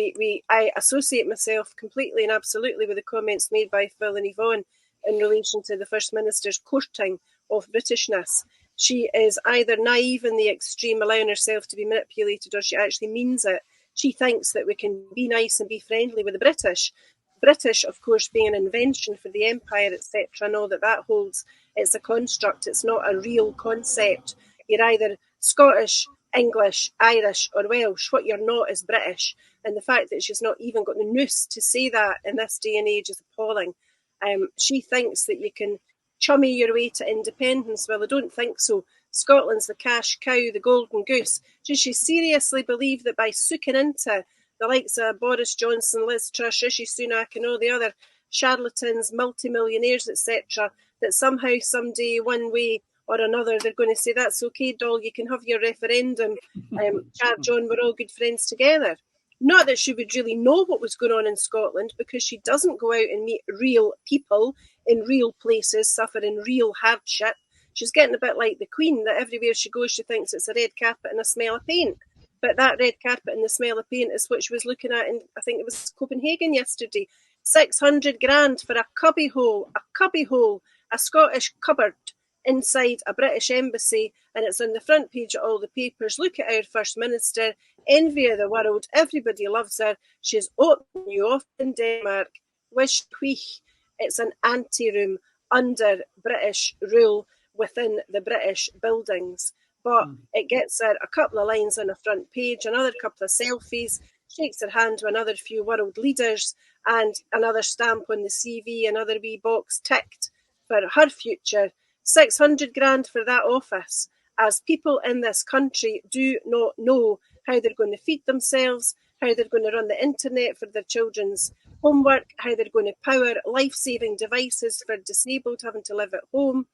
I associate myself completely and absolutely with the comments made by Phil and Yvonne in relation to the First Minister's courting of Britishness. She is either naive in the extreme, allowing herself to be manipulated, or she actually means it. She thinks that we can be nice and be friendly with the British. British, of course, being an invention for the empire, etc., and all that holds. It's a construct. It's not a real concept. You're either Scottish, English, Irish, or Welsh. What you're not is British. And the fact that she's not even got the nous to say that in this day and age is appalling. She thinks that you can chummy your way to independence. Well, I don't think so. Scotland's the cash cow, the golden goose. Does she seriously believe that by sooking into the likes of Boris Johnson, Liz Truss, Rishi Sunak and all the other charlatans, multimillionaires, etc., that somehow, someday, one way or another, they're going to say, that's okay, doll, you can have your referendum. Chad, John, we're all good friends together. Not that she would really know what was going on in Scotland, because she doesn't go out and meet real people in real places, suffering real hardship. She's getting a bit like the Queen, that everywhere she goes, she thinks it's a red carpet and a smell of paint. But that red carpet and the smell of paint is what she was looking at in, I think it was Copenhagen yesterday. 600 grand for a cubby hole, a Scottish cupboard inside a British embassy, and it's on the front page of all the papers. Look at our First Minister, envy of the world, everybody loves her. She's opening you off in Denmark. Wish queech. It's an anteroom under British rule within the British buildings. But it gets her a couple of lines on a front page, another couple of selfies, shakes her hand to another few world leaders, and another stamp on the CV, another wee box ticked for her future. 600 grand for that office, as people in this country do not know how they're going to feed themselves, how they're going to run the internet for their children's homework, how they're going to power life-saving devices for disabled having to live at home.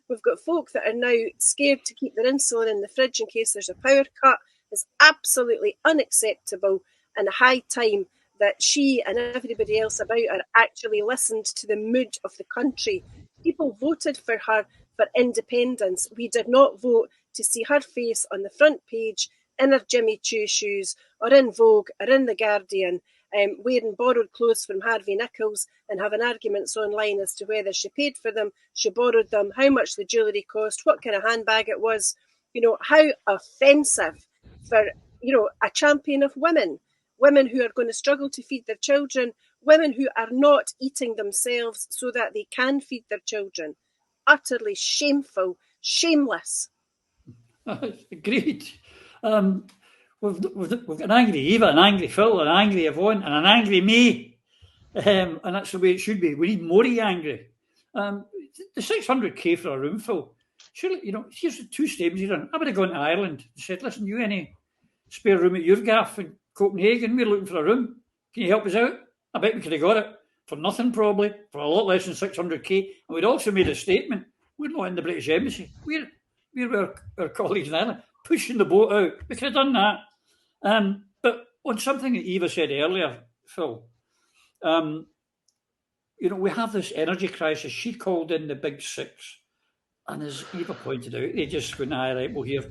We've got folk that are now scared to keep their insulin in the fridge in case there's a power cut. It's absolutely unacceptable, and a high time that she and everybody else about her actually listened to the mood of the country. People voted for her for independence. We did not vote to see her face on the front page in her Jimmy Choo shoes or in Vogue or in The Guardian, wearing borrowed clothes from Harvey Nichols and having arguments online as to whether she paid for them, she borrowed them, how much the jewellery cost, what kind of handbag it was. You know, how offensive for, you know, a champion of women who are going to struggle to feed their children, women who are not eating themselves so that they can feed their children. Utterly shameful, shameless. Agreed. We've got an angry Eva, an angry Phil, an angry Yvonne, and an angry me. And that's the way it should be. We need Maury angry. The 600k for a room full. Surely, you know, here's the two statements he's done. I would have gone to Ireland and said, listen, you any spare room at your gaff in Copenhagen? We're looking for a room. Can you help us out? I bet we could have got it for nothing, probably, for a lot less than 600k. And we'd also made a statement. We're not in the British Embassy. We're with our colleagues in Ireland, pushing the boat out. We could have done that. But on something that Eva said earlier, Phil, you know, we have this energy crisis. She called in the big six. And as Eva pointed out, they just went, right, well, here,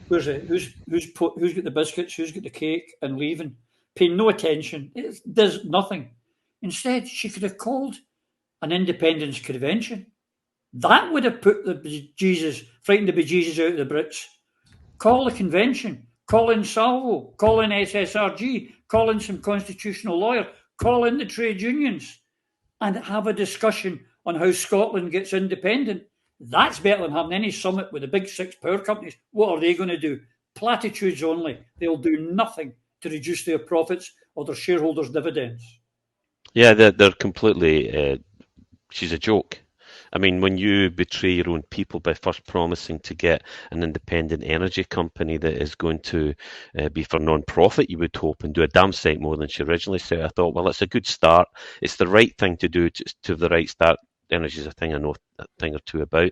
who's got the biscuits, who's got the cake, and leaving, paying no attention. It does nothing. Instead, she could have called an independence convention. That would have put frightened the bejesus out of the Brits. Call the convention, call in Salvo, call in SSRG, call in some constitutional lawyer, call in the trade unions, and have a discussion on how Scotland gets independent. That's better than having any summit with the big six power companies. What are they going to do? Platitudes only. They'll do nothing to reduce their profits or their shareholders' dividends. Yeah, they're completely... she's a joke. I mean, when you betray your own people by first promising to get an independent energy company that is going to be for non-profit, you would hope, and do a damn sight more than she originally said, I thought, well, it's a good start. It's the right thing to do to the right start. Energy is a thing I know a thing or two about.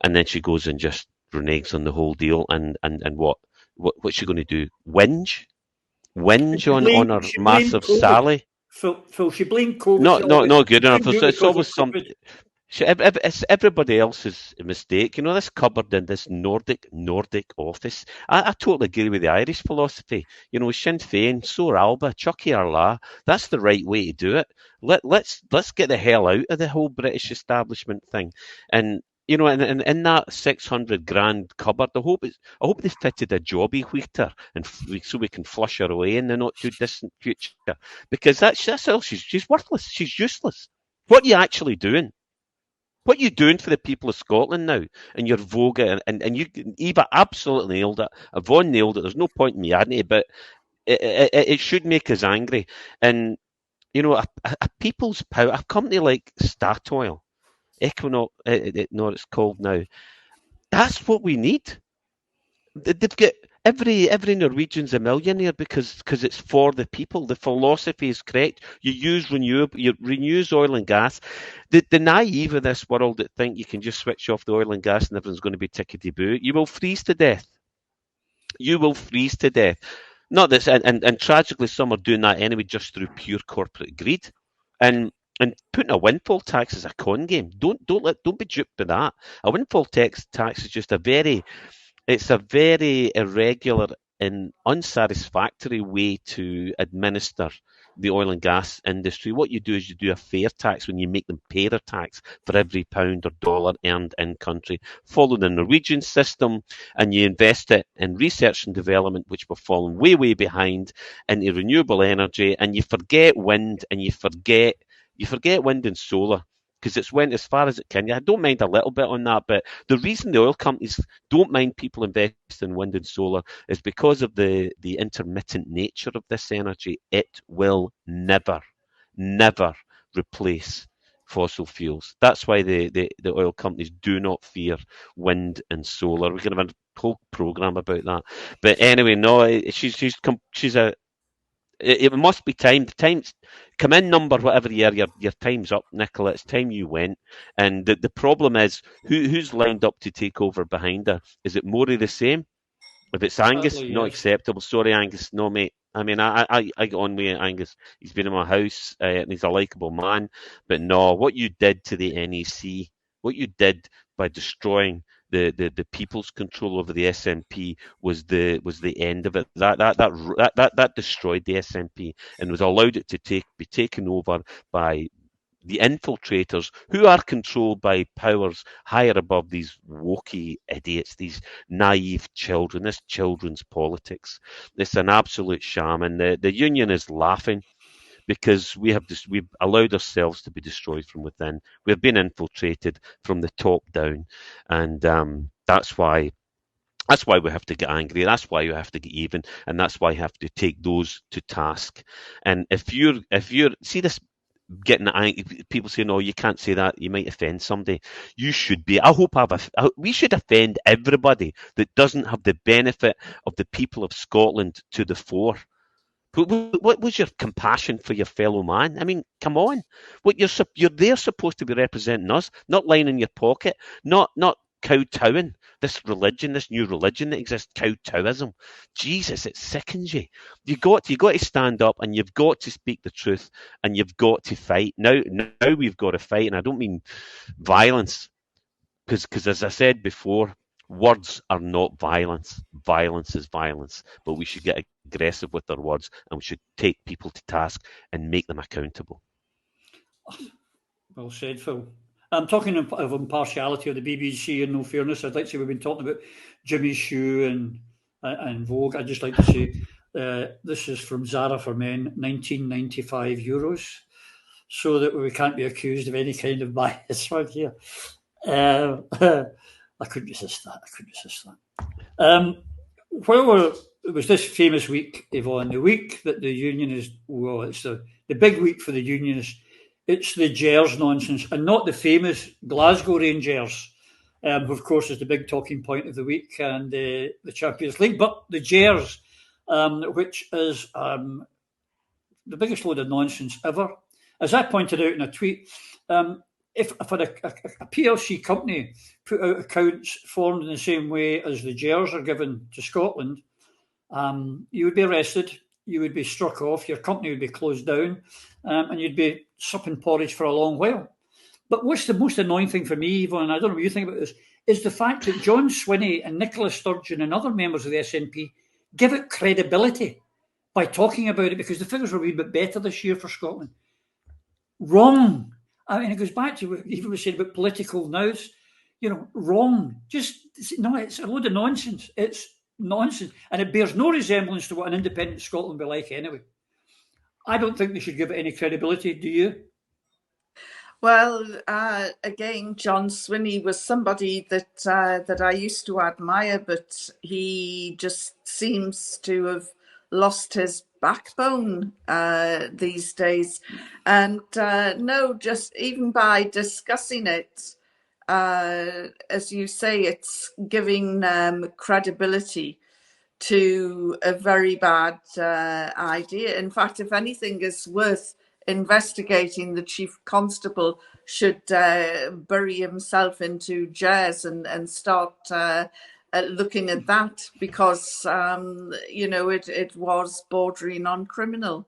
And then she goes and just reneges on the whole deal. And what's she going to do? Whinge on her massive Sally? Phil, she blamed COVID. Not good enough. It's always something. It's everybody else's mistake. You know, this cupboard in this Nordic office. I totally agree with the Irish philosophy. You know, Sinn Féin, Soor Alba, Chucky Arla. That's the right way to do it. Let's get the hell out of the whole British establishment thing. And you know, and in that 600 grand cupboard, I hope they fitted a jobby heater and so we can flush her away in the not too distant future. Because that's all she's worthless. She's useless. What are you actually doing? What are you doing for the people of Scotland now? And your Vogue and you, Eva absolutely nailed it. Yvonne nailed it. There's no point in me adding it, but it should make us angry. And you know, a people's power, a company like Statoil, Equinor, it's called now. That's what we need. They've got every Norwegian's a millionaire because it's for the people. The philosophy is correct. You renews oil and gas. The naive of this world that think you can just switch off the oil and gas and everyone's going to be tickety-boo. You will freeze to death. Not this, and tragically, some are doing that anyway, just through pure corporate greed. And putting a windfall tax is a con game. Don't be duped by that. A windfall tax is just a very irregular an unsatisfactory way to administer the oil and gas industry. What you do is you do a fair tax when you make them pay their tax for every pound or dollar earned in country. Follow the Norwegian system, and you invest it in research and development, which we're falling way, way behind, into renewable energy, and you forget wind, and you forget wind and solar, because it's went as far as it can. I don't mind a little bit on that, but the reason the oil companies don't mind people investing in wind and solar is because of the intermittent nature of this energy. It will never, never replace fossil fuels. That's why the oil companies do not fear wind and solar. We're going to have a whole program about that. But anyway, no, she's a. It must be time. The time's come in number whatever year your time's up, Nicola. It's time you went. And the problem is who's lined up to take over behind her? Is it Maury the same? If it's Angus, Sadly, not yes. acceptable. Sorry, Angus, no mate. I mean, I get on with Angus. He's been in my house and he's a likeable man. But no, what you did to the NEC, what you did by destroying the people's control over the SNP was the end of it. That destroyed the SNP and was allowed it to be taken over by the infiltrators, who are controlled by powers higher above these wokey idiots, these naive children. This children's politics. It's an absolute sham, and the union is laughing, because we've allowed ourselves to be destroyed from within. We've been infiltrated from the top down, and that's why we have to get angry. That's why you have to get even, and that's why you have to take those to task. And if you're see this getting angry, people say, no, you can't say that, you might offend somebody. You should be. We should offend everybody that doesn't have the benefit of the people of Scotland to the fore. What was your compassion for your fellow man? I mean, come on. What you're there supposed to be representing us, not lying in your pocket, not kowtowing this religion, this new religion that exists, kowtowism. Jesus, it sickens you. You got to stand up, and you've got to speak the truth, and you've got to fight. Now we've got to fight, and I don't mean violence, because as I said before, words are not violence. Violence is violence. But we should get aggressive with our words, and we should take people to task and make them accountable. Well said, Phil. I'm talking of impartiality of the BBC and no fairness. I'd like to say we've been talking about Jimmy's shoe and Vogue. I'd just like to say this is from Zara for Men, €19.95, so that we can't be accused of any kind of bias right here. I couldn't resist that. It was this famous week, Yvonne, the week that the union is, well, it's the big week for the unionists. It's the GERS nonsense, and not the famous Glasgow Rangers, who, of course, is the big talking point of the week, and the Champions League, but the GERS, which is the biggest load of nonsense ever. As I pointed out in a tweet, if a PLC company put out accounts formed in the same way as the GERS are given to Scotland, you would be arrested, you would be struck off, your company would be closed down, and you'd be supping porridge for a long while. But what's the most annoying thing for me, Yvonne, and I don't know what you think about this, is the fact that John Swinney and Nicola Sturgeon and other members of the SNP give it credibility by talking about it, because the figures were a wee bit better this year for Scotland. Wrong. I mean, it goes back to what Eva was saying about political nows. Wrong. It's a load of nonsense. It's nonsense. And it bears no resemblance to what an independent Scotland would be like anyway. I don't think they should give it any credibility. Do you? Well, again, John Swinney was somebody that I used to admire, but he just seems to have lost his backbone these days. And no, just even by discussing it, as you say, it's giving credibility to a very bad idea. In fact, if anything is worth investigating, the chief constable should bury himself into GERS and start looking at that, because it was bordering on criminal.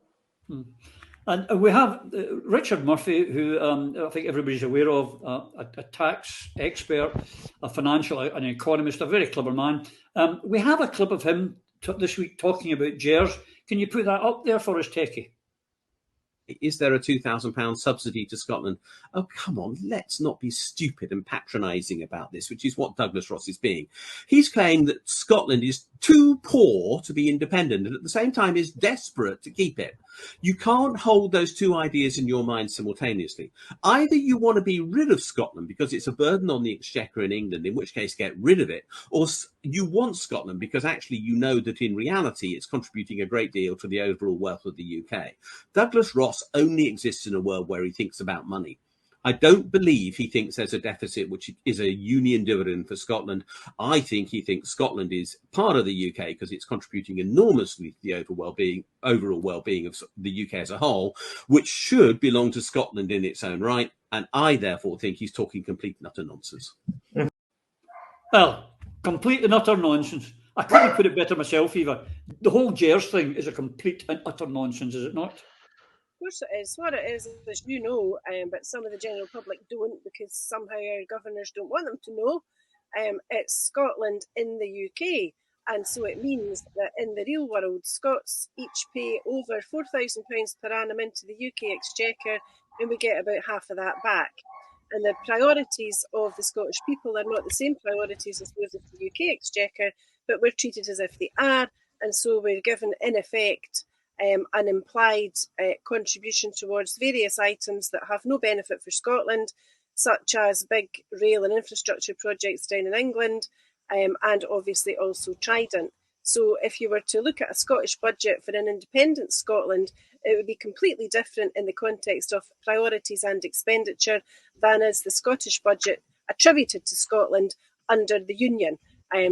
And we have Richard Murphy, who I think everybody's aware of, a tax expert, a financial, an economist, a very clever man. We have a clip of him this week talking about GERS. Can you put that up there for us, Techie? Is there a £2,000 subsidy to Scotland? Oh, come on, let's not be stupid and patronising about this, which is what Douglas Ross is being. He's claiming that Scotland is too poor to be independent and at the same time is desperate to keep it. You can't hold those two ideas in your mind simultaneously. Either you want to be rid of Scotland because it's a burden on the exchequer in England, in which case get rid of it, or you want Scotland because actually you know that in reality it's contributing a great deal to the overall wealth of the UK. Douglas Ross only exists in a world where he thinks about money. I don't believe he thinks there's a deficit, which is a union dividend for Scotland. I think he thinks Scotland is part of the UK because it's contributing enormously to the overall well-being of the UK as a whole, which should belong to Scotland in its own right. And I therefore think he's talking complete and utter nonsense. Well, complete and utter nonsense. I couldn't put it better myself, Eva. The whole GERS thing is a complete and utter nonsense, is it not? Of course it is. What it is you know, but some of the general public don't because somehow our governors don't want them to know. It's Scotland in the UK. And so it means that in the real world, Scots each pay over £4,000 per annum into the UK exchequer, and we get about half of that back. And the priorities of the Scottish people are not the same priorities as those of the UK exchequer, but we're treated as if they are. And so we're given, in effect, an implied contribution towards various items that have no benefit for Scotland, such as big rail and infrastructure projects down in England, and obviously also Trident. So if you were to look at a Scottish budget for an independent Scotland, it would be completely different in the context of priorities and expenditure than is the Scottish budget attributed to Scotland under the Union.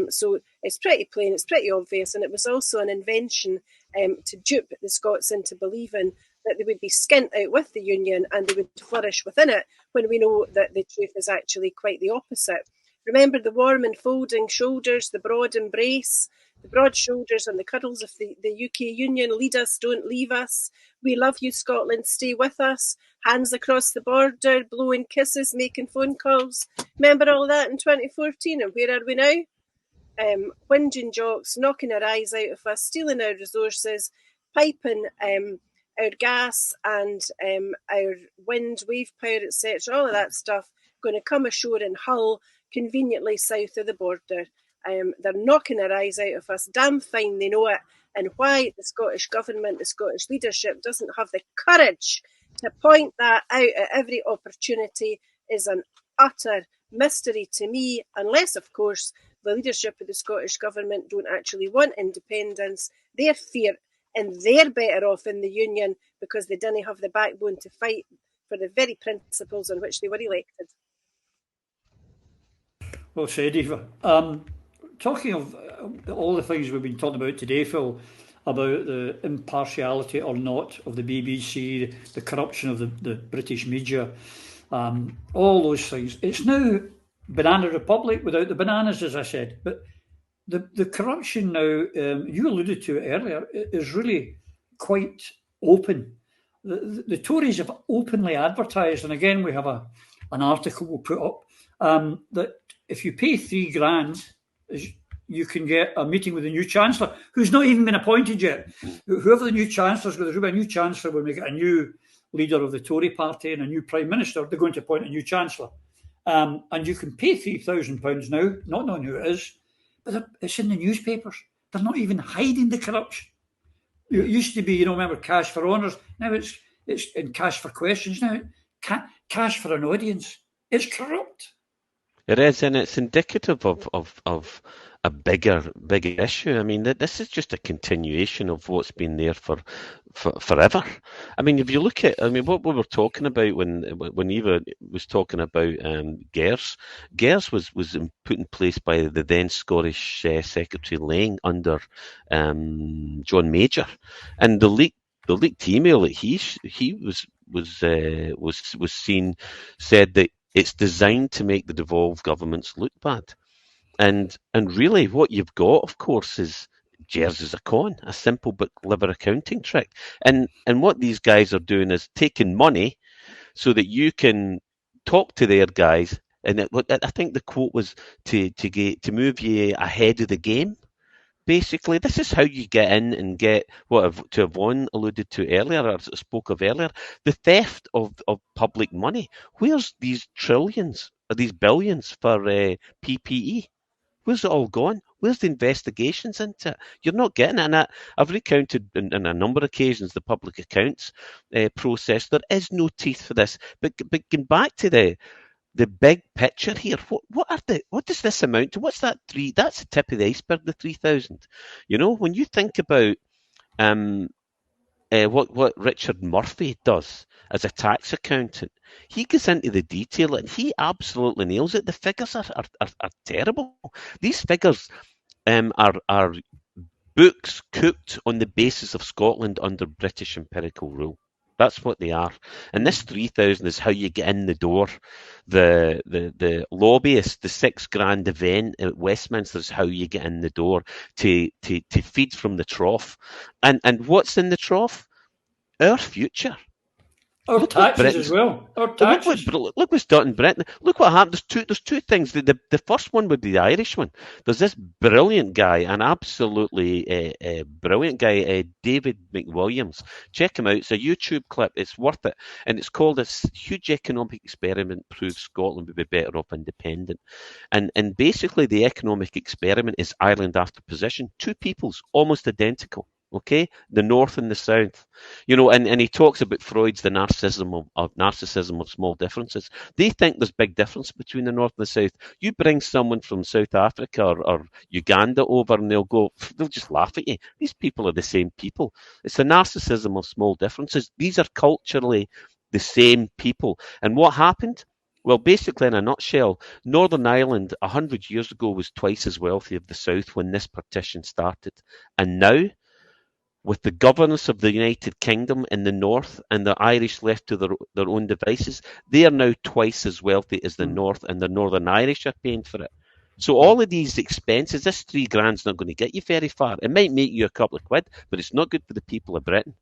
So it's pretty plain, it's pretty obvious, and it was also an invention to dupe the Scots into believing that they would be skint out with the Union and they would flourish within it, when we know that the truth is actually quite the opposite. Remember the warm enfolding shoulders, the broad embrace, the broad shoulders and the cuddles of the UK Union. Lead us, don't leave us. We love you, Scotland, stay with us. Hands across the border, blowing kisses, making phone calls. Remember all that in 2014, and where are we now? Whinging jocks, knocking our eyes out of us, stealing our resources, piping our gas and our wind, wave power, etc., all of that stuff, going to come ashore in Hull, conveniently south of the border. They're knocking our eyes out of us. Damn fine they know it. And why the Scottish government, the Scottish leadership doesn't have the courage to point that out at every opportunity is an utter mystery to me, unless, of course, the leadership of the Scottish government don't actually want independence. They're fear, and they're better off in the Union because they didn't have the backbone to fight for the very principles on which they were elected. Well said, Eva. Talking of all the things we've been talking about today, Phil, about the impartiality or not of the BBC, the corruption of the British media, all those things. It's now Banana Republic without the bananas, as I said. But the corruption now, you alluded to it earlier, is really quite open. The Tories have openly advertised, and again we have an article we'll put up, that if you pay £3,000, you can get a meeting with the new Chancellor, who's not even been appointed yet. Whoever the new Chancellor's going to be, a new Chancellor when we get a new leader of the Tory party and a new Prime Minister, they're going to appoint a new Chancellor. And you can pay £3,000 now, not knowing who it is, but it's in the newspapers. They're not even hiding the corruption. It used to be, remember, cash for honours. Now it's in cash for questions. Now cash for an audience. It's corrupt. It is, and it's indicative of a bigger issue. I mean, this is just a continuation of what's been there for forever. I mean, if you look at, what we were talking about when Eva was talking about GERS. GERS was put in place by the then Scottish Secretary Lang under John Major, and the leaked email that he was seen said that it's designed to make the devolved governments look bad. And really what you've got, of course, is GERS is a con, a simple but clever accounting trick. And what these guys are doing is taking money so that you can talk to their guys. And I think the quote was to move you ahead of the game. basically, this is how you get in and get what Yvonne alluded to earlier, or spoke of earlier, the theft of public money. Where's these trillions or these billions for PPE? Where's it all gone? Where's the investigations into it? You're not getting it. And I've recounted on a number of occasions the public accounts process. There is no teeth for this. But getting back to the big picture here, what does this amount to? What's that three? That's the tip of the iceberg, the 3,000. You know, when you think about what Richard Murphy does as a tax accountant, he goes into the detail and he absolutely nails it. The figures are terrible. These figures are books cooked on the basis of Scotland under British empirical rule. That's what they are. And this 3,000 is how you get in the door. The lobbyist, the $6,000 event at Westminster is how you get in the door to feed from the trough. And what's in the trough? Our future. Our taxes as well. Our taxes. Look what's done in Britain. Look what happened. There's two things. The first one would be the Irish one. There's this brilliant guy, an absolutely brilliant guy, David McWilliams. Check him out. It's a YouTube clip. It's worth it. And it's called "This Huge Economic Experiment Proves Scotland would be better off independent." And basically the economic experiment is Ireland after position. Two peoples, almost identical. Okay, the North and the South, you know, and he talks about Freud's the narcissism of small differences. They think there's big difference between the North and the South. You bring someone from South Africa or Uganda over and they'll just laugh at you. These people are the same people. It's the narcissism of small differences. These are culturally the same people. And what happened? Well, basically, in a nutshell, Northern Ireland 100 years ago was twice as wealthy as the South when this partition started. And now, with the governance of the United Kingdom in the north and the Irish left to their own devices, they are now twice as wealthy as the north, and the Northern Irish are paying for it. So all of these expenses, this $3,000 is not going to get you very far. It might make you a couple of quid, but it's not good for the people of Britain.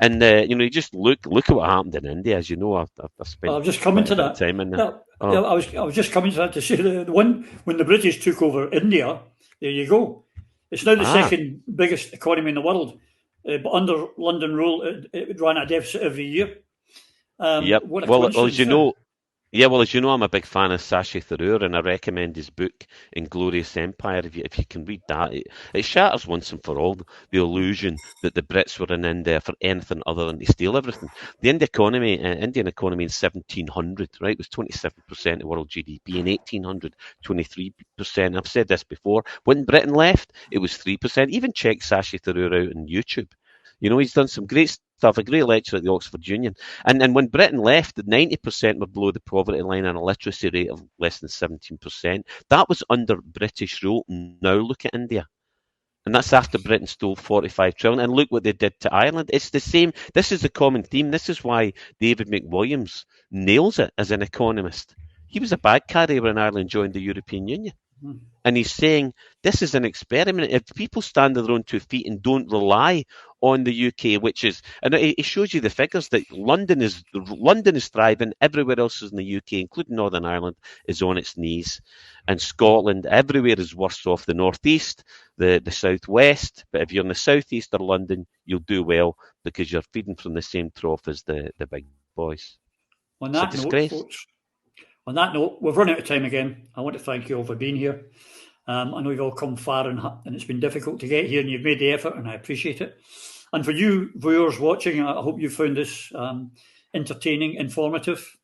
And you know, you just look at what happened in India. As you know, I've spent. I'm just coming to that. Time in there. I was just coming to that to say the one when the British took over India. There you go. It's now the second biggest economy in the world. But under London rule, it ran a deficit every year. Yep. Well, as you know, I'm a big fan of Sacha Thoreau, and I recommend his book Inglorious Empire. If you can read that, it shatters once and for all the illusion that the Brits were in India for anything other than to steal everything. The Indian economy in 1700, right, was 27% of world GDP. In 1800, 23%. I've said this before. When Britain left, it was 3%. Even check Sacha Thoreau out on YouTube. You know, he's done some great stuff, a great lecture at the Oxford Union. And when Britain left, 90% were below the poverty line and a literacy rate of less than 17%. That was under British rule. Now look at India. And that's after Britain stole 45 trillion. And look what they did to Ireland. It's the same. This is the common theme. This is why David McWilliams nails it as an economist. He was a bag carrier when Ireland joined the European Union. And he's saying this is an experiment. If people stand on their own 2 feet and don't rely on the UK, which is, and it shows you the figures that London is thriving, everywhere else in the UK, including Northern Ireland, is on its knees, and Scotland everywhere is worse off. The northeast, the southwest, but if you're in the southeast or London, you'll do well because you're feeding from the same trough as the big boys. On that note, folks. On that note, we've run out of time again. I want to thank you all for being here. I know you've all come far and it's been difficult to get here, and you've made the effort, and I appreciate it. And for you viewers watching, I hope you found this entertaining, informative,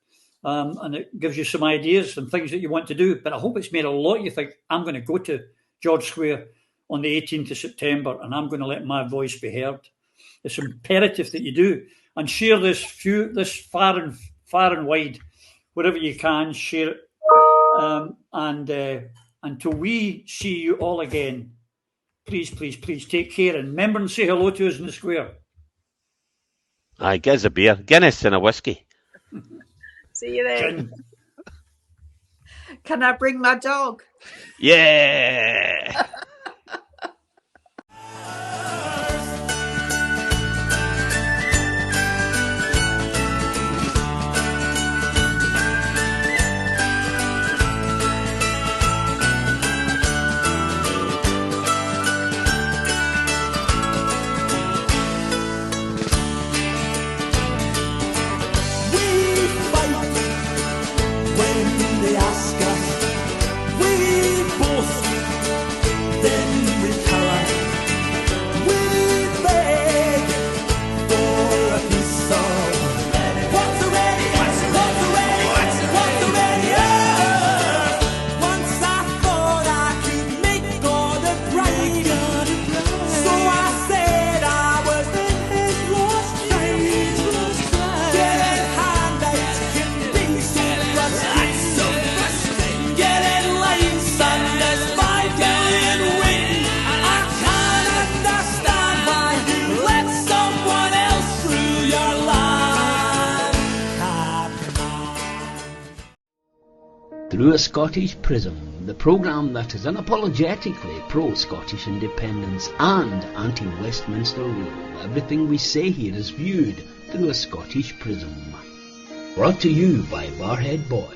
and it gives you some ideas and things that you want to do. But I hope it's made a lot of you think, I'm going to go to George Square on the 18th of September and I'm going to let my voice be heard. It's imperative that you do. And share this far and wide. Wherever you can, share it. And until we see you all again, please take care. And remember and say hello to us in the square. Aye, get us a beer, Guinness and a whiskey. See you then. Can I bring my dog? Yeah. Through a Scottish Prism, the programme that is unapologetically pro-Scottish independence and anti-Westminster rule. Everything we say here is viewed through a Scottish prism. Brought to you by Barhead Boy.